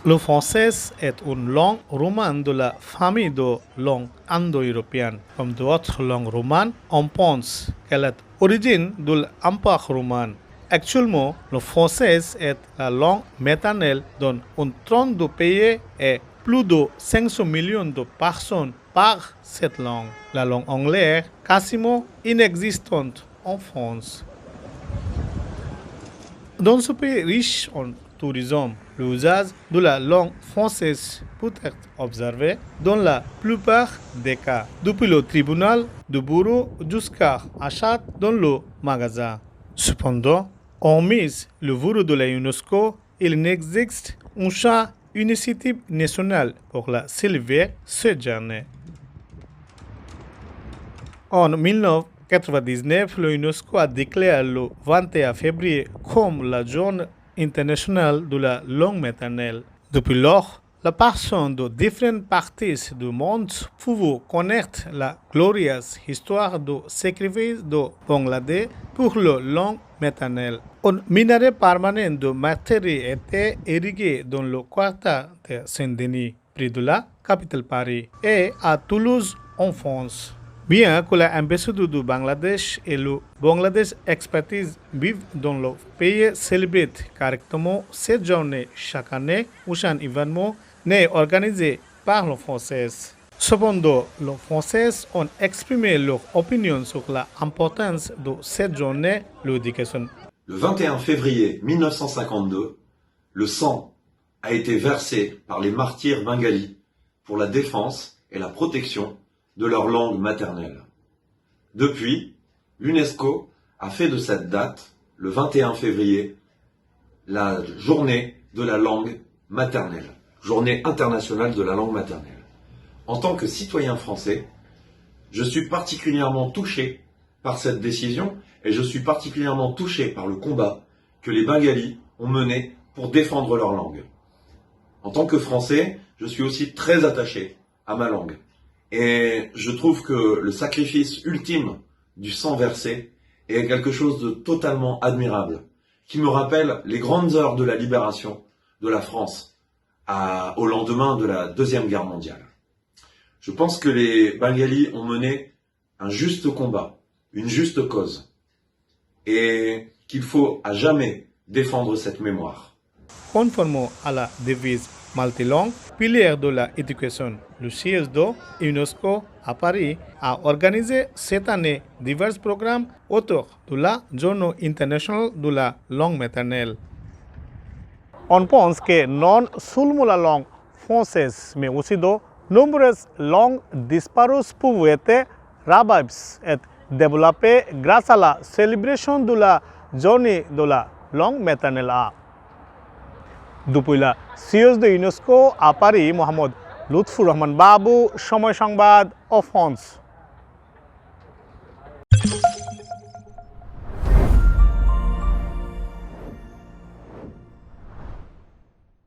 Le français est une langue romane de la famille de langues indo-européennes. Comme d'autres langues romanes, on pense qu'elle est origine de l'Empire romain. Actuellement, le français est la langue maternelle dans un 32 pays et plus de 500 millions de personnes parlent cette langue. La langue anglaise, quasiment inexistante en France. Dans ce pays riche en tourisme, l'usage de la langue française peut être observé dans la plupart des cas, depuis le tribunal de bureau jusqu'à achat dans le magasin. Cependant, hormis le bureau de la UNESCO, il n'existe un champ initiative nationale pour la célébrer cette journée. En 1999, l'UNESCO a déclaré le 21 février comme la journée internationale de la langue maternelle. Depuis lors, les personnes de différentes parties du monde peuvent connaître la glorieuse histoire du sacrifice de Bangladesh pour la langue maternelle. Un minaret permanent de martyrs était érigé dans le quartier de Saint-Denis, près de la capitale Paris, et à Toulouse, en France. Bien que l'ambassadeur du Bangladesh et le Bangladesh Expertise vivent dans le pays célèbre correctement cette journée chaque année, aucun événement n'est organisé par le Français. Cependant, les Français ont exprimé leur opinion sur l'importance de cette journée l'éducation. Le 21 février 1952, le sang a été versé par les martyrs bengalis pour la défense et la protection de leur langue maternelle. Depuis, l'UNESCO a fait de cette date, le 21 février, la journée de la langue maternelle, journée internationale de la langue maternelle. En tant que citoyen français, je suis particulièrement touché par cette décision et je suis particulièrement touché par le combat que les Bengalis ont mené pour défendre leur langue. En tant que Français, je suis aussi très attaché à ma langue. Et je trouve que le sacrifice ultime du sang versé est quelque chose de totalement admirable, qui me rappelle les grandes heures de la libération de la France au lendemain de la Deuxième Guerre mondiale. Je pense que les Bengalis ont mené un juste combat, une juste cause, et qu'il faut à jamais défendre cette mémoire. Conformément à la devise multilangue, pilier de l'éducation, le siège de l'UNESCO à Paris a organisé cette année divers programmes autour de la Journée internationale de la langue maternelle. On pense que non seulement la langue française, mais aussi de nombreuses langues disparues peuvent être revives et développées grâce à la célébration de la Journée de la langue maternelle. Depuis la siège de l'UNESCO à Paris, Mohamed Lutfur Rahman Babou, সময় সংবাদ ও France.